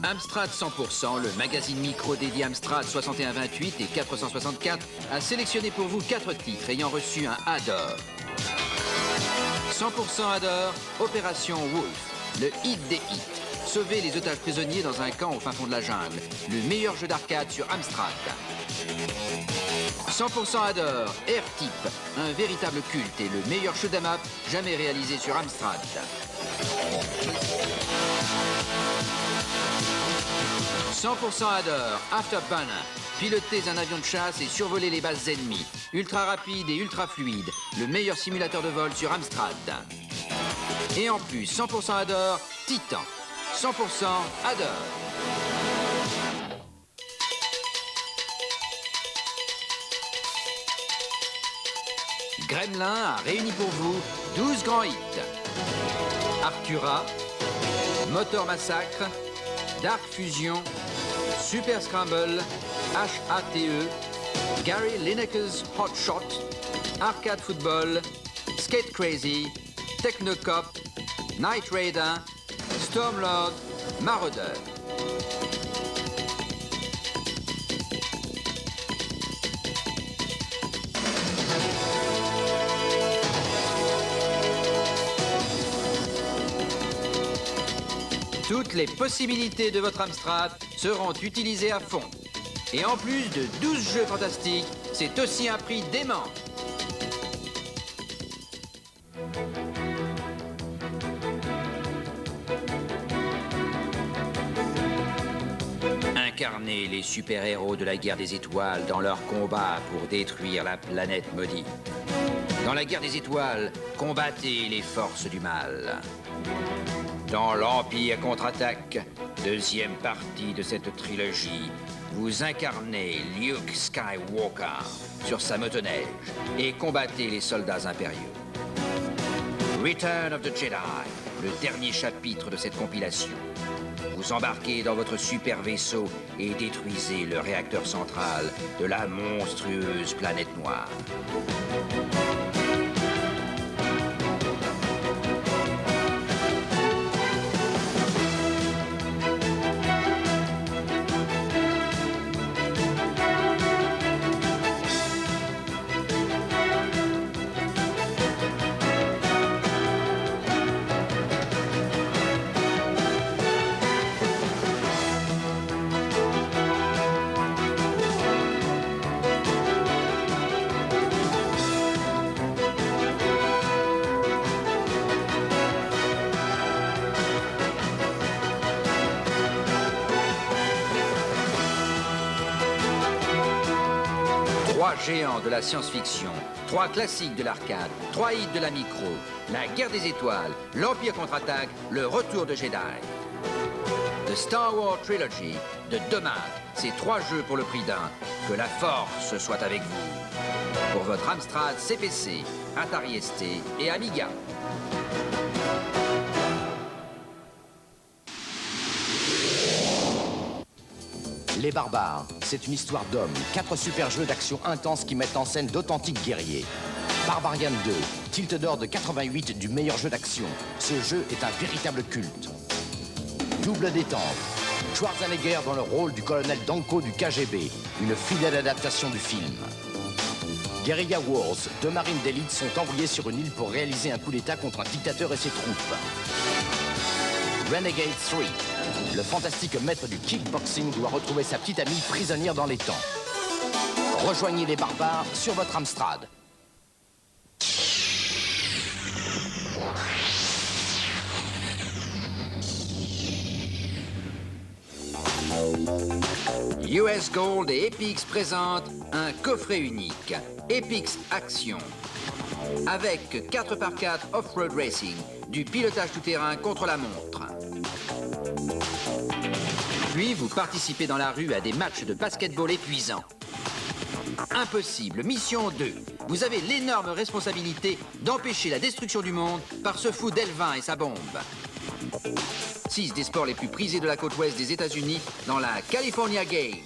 Amstrad 100%, le magazine micro dédié Amstrad 6128 et 464, a sélectionné pour vous 4 titres ayant reçu un A d'or. 100% A d'or, Opération Wolf, le hit des hits. Sauver les otages prisonniers dans un camp au fin fond de la jungle. Le meilleur jeu d'arcade sur Amstrad. 100% Adore, R-Type, un véritable culte et le meilleur shoot'em up jamais réalisé sur Amstrad. 100% Adore, Afterburner. Pilotez un avion de chasse et survoler les bases ennemies. Ultra rapide et ultra fluide. Le meilleur simulateur de vol sur Amstrad. Et en plus, 100% Adore, Titan. 100% Adore. Gremlin a réuni pour vous 12 grands hits. Artura, Motor Massacre, Dark Fusion, Super Scramble, HATE, Gary Lineker's Hot Shot, Arcade Football, Skate Crazy, Technocop, Knight Raider, Stormlord, Marauder. Toutes les possibilités de votre Amstrad seront utilisées à fond. Et en plus de 12 jeux fantastiques, c'est aussi un prix dément. Incarnez les super-héros de la guerre des étoiles dans leur combat pour détruire la planète maudite. Dans la guerre des étoiles, combattez les forces du mal. Dans l'Empire contre-attaque, deuxième partie de cette trilogie, vous incarnez Luke Skywalker sur sa motoneige et combattez les soldats impériaux. Return of the Jedi, le dernier chapitre de cette compilation. Vous embarquez dans votre super vaisseau et détruisez le réacteur central de la monstrueuse planète noire. Trois géants de la science-fiction, 3 classiques de l'arcade, 3 hits de la micro, la guerre des étoiles, l'Empire contre-attaque, le retour de Jedi. The Star Wars Trilogy de Domad, c'est 3 jeux pour le prix d'un. Que la force soit avec vous. Pour votre Amstrad CPC, Atari ST et Amiga. Les Barbares, c'est une histoire d'hommes, 4 super jeux d'action intenses qui mettent en scène d'authentiques guerriers. Barbarian 2, tilt d'or de 88 du meilleur jeu d'action. Ce jeu est un véritable culte. Double détente, Schwarzenegger dans le rôle du colonel Danko du KGB, une fidèle adaptation du film. Guerrilla Wars, 2 marines d'élite sont envoyés sur une île pour réaliser un coup d'état contre un dictateur et ses troupes. Renegade 3, le fantastique maître du kickboxing doit retrouver sa petite amie prisonnière dans les temps. Rejoignez les barbares sur votre Amstrad. US Gold et Epix présentent un coffret unique, Epix Action. Avec 4x4 off-road racing, du pilotage tout-terrain contre la montre. Puis vous participez dans la rue à des matchs de basketball épuisants. Impossible, mission 2. Vous avez l'énorme responsabilité d'empêcher la destruction du monde par ce fou d'Elvin et sa bombe. 6 des sports les plus prisés de la côte ouest des États-Unis dans la California Games.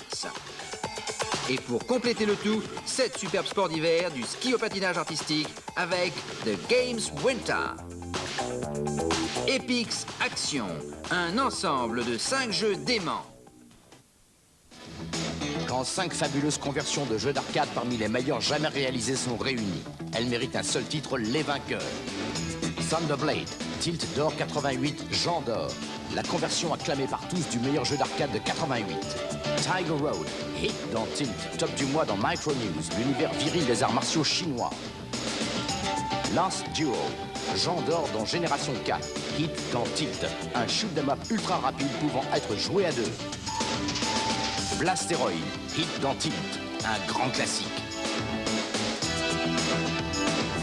Et pour compléter le tout, 7 superbes sports d'hiver, du ski au patinage artistique avec The Games Winter. Epix Action, un ensemble de 5 jeux déments. Quand 5 fabuleuses conversions de jeux d'arcade parmi les meilleurs jamais réalisés sont réunies, elles méritent un seul titre, les vainqueurs. Thunderblade, tilt d'or 88, Jean d'or. La conversion acclamée par tous du meilleur jeu d'arcade de 88. Tiger Road, hit dans Tilt, top du mois dans Micro News, l'univers viril des arts martiaux chinois. Last Duel, Jean d'or dans Génération 4, hit dans Tilt, un shoot 'em up ultra rapide pouvant être joué à 2. Blasteroid, hit dans Tilt, un grand classique.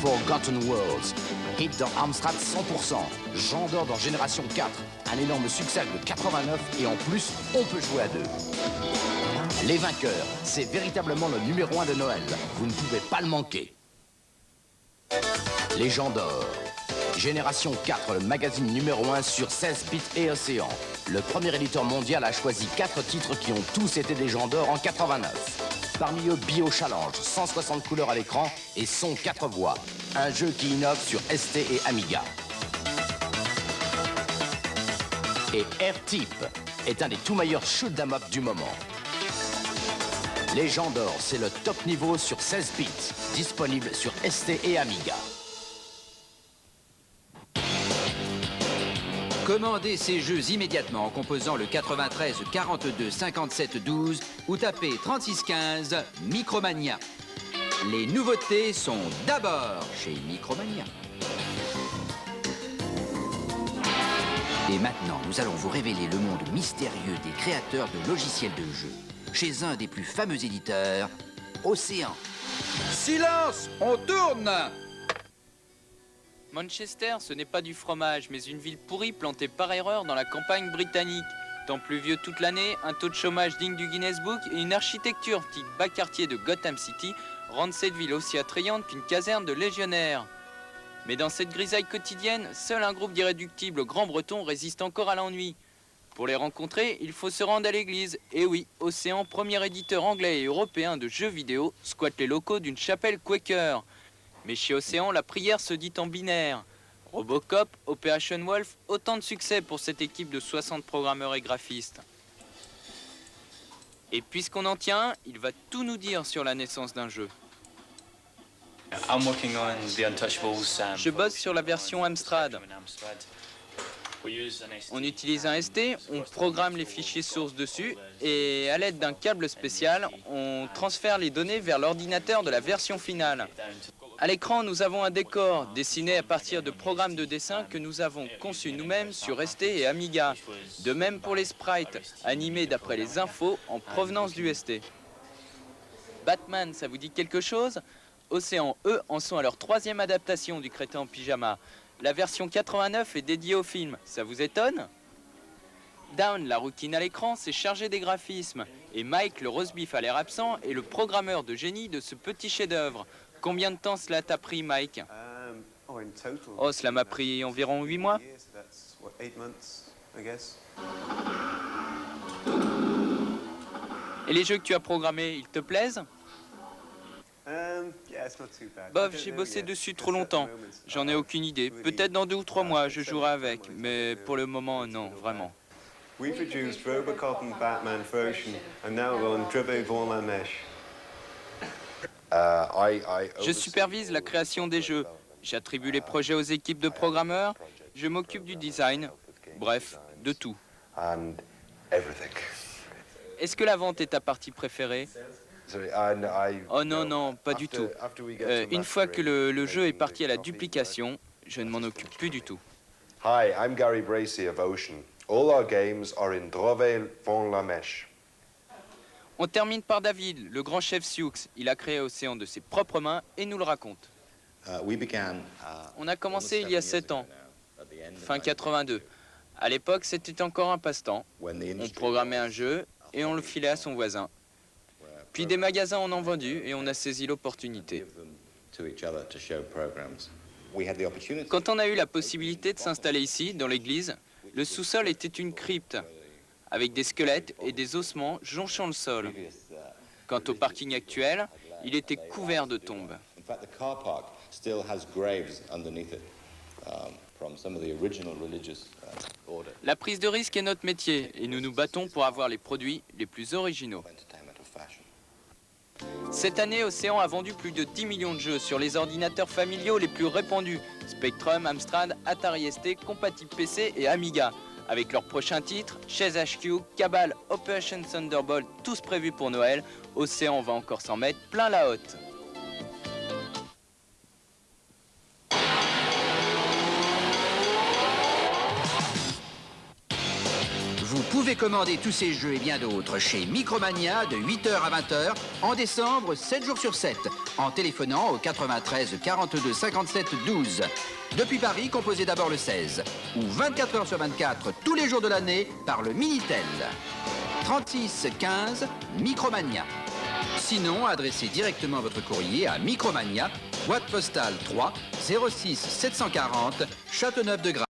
Forgotten Worlds, hit dans Amstrad 100%, Jean d'or dans Génération 4, un énorme succès de 89 et en plus, on peut jouer à 2. Les vainqueurs, c'est véritablement le numéro 1 de Noël, vous ne pouvez pas le manquer. Les gens d'or. Génération 4, le magazine numéro 1 sur 16 bits et Océan. Le premier éditeur mondial a choisi 4 titres qui ont tous été des gens d'or en 89. Parmi eux, Bio Challenge, 160 couleurs à l'écran et son 4 voix. Un jeu qui innove sur ST et Amiga. Et R-Type est un des tout meilleurs shoot 'em up du moment. Les gens d'or, c'est le top niveau sur 16 bits, disponible sur ST et Amiga. Commandez ces jeux immédiatement en composant le 93 42 57 12 ou tapez 36 15 Micromania. Les nouveautés sont d'abord chez Micromania. Et maintenant, nous allons vous révéler le monde mystérieux des créateurs de logiciels de jeu, chez un des plus fameux éditeurs, Océan. Silence, on tourne! Manchester, ce n'est pas du fromage, mais une ville pourrie plantée par erreur dans la campagne britannique. Temps pluvieux toute l'année, un taux de chômage digne du Guinness Book et une architecture type bas quartier de Gotham City rendent cette ville aussi attrayante qu'une caserne de légionnaires. Mais dans cette grisaille quotidienne, seul un groupe d'irréductibles grands bretons résiste encore à l'ennui. Pour les rencontrer, il faut se rendre à l'église. Et oui, Océan, premier éditeur anglais et européen de jeux vidéo, squatte les locaux d'une chapelle Quaker. Mais chez Océan, la prière se dit en binaire. Robocop, Operation Wolf, autant de succès pour cette équipe de 60 programmeurs et graphistes. Et puisqu'on en tient, il va tout nous dire sur la naissance d'un jeu. Je bosse sur la version Amstrad. On utilise un ST, on programme les fichiers sources dessus et à l'aide d'un câble spécial, on transfère les données vers l'ordinateur de la version finale. À l'écran, nous avons un décor dessiné à partir de programmes de dessin que nous avons conçus nous-mêmes sur ST et Amiga. De même pour les sprites, animés d'après les infos en provenance du ST. Batman, ça vous dit quelque chose? Océan, eux, en sont à leur 3e adaptation du Crétin en pyjama. La version 89 est dédiée au film, ça vous étonne? Down, la routine à l'écran, s'est chargé des graphismes. Et Mike, le roast-beef à l'air absent, est le programmeur de génie de ce petit chef-d'œuvre. Combien de temps cela t'a pris, Mike? Oh, cela m'a pris environ 8 mois. Et les jeux que tu as programmés, ils te plaisent? Bof, j'ai bossé dessus trop longtemps. J'en ai aucune idée. Peut-être dans 2 ou 3 mois, je jouerai avec. Mais pour le moment, non, vraiment. We produced Robocop and Batman version, and now we're on Dribble Von La Mesh. Je supervise la création des jeux. J'attribue les projets aux équipes de programmeurs. Je m'occupe du design. Bref, de tout. Est-ce que la vente est ta partie préférée? Oh non, non, pas du tout. Une fois que le jeu est parti à la duplication, je ne m'en occupe plus du tout. Hi, I'm Gary Bracey of Ocean. All our games are in Drobel Von La Mesh. On termine par David, le grand chef Sioux. Il a créé Océan de ses propres mains et nous le raconte. On a commencé il y a 7 ans, fin 82. À l'époque, c'était encore un passe-temps. On programmait un jeu et on le filait à son voisin. Puis des magasins en ont vendu et on a saisi l'opportunité. Quand on a eu la possibilité de s'installer ici, dans l'église, le sous-sol était une crypte, avec des squelettes et des ossements jonchant le sol. Quant au parking actuel, il était couvert de tombes. La prise de risque est notre métier et nous nous battons pour avoir les produits les plus originaux. Cette année, Océan a vendu plus de 10 millions de jeux sur les ordinateurs familiaux les plus répandus. Spectrum, Amstrad, Atari ST, compatible PC et Amiga. Avec leurs prochains titres, Chase HQ, Cabal, Operation Thunderbolt, tous prévus pour Noël, Océan va encore s'en mettre plein la hotte. Vous pouvez commander tous ces jeux et bien d'autres chez Micromania de 8h à 20h en décembre, 7 jours sur 7, en téléphonant au 93 42 57 12. Depuis Paris, composez d'abord le 16, ou 24 heures sur 24, tous les jours de l'année, par le Minitel. 36 15 Micromania. sinon, adressez directement votre courrier à Micromania, boîte postale 3, 06 740, Châteauneuf-de-Grâce.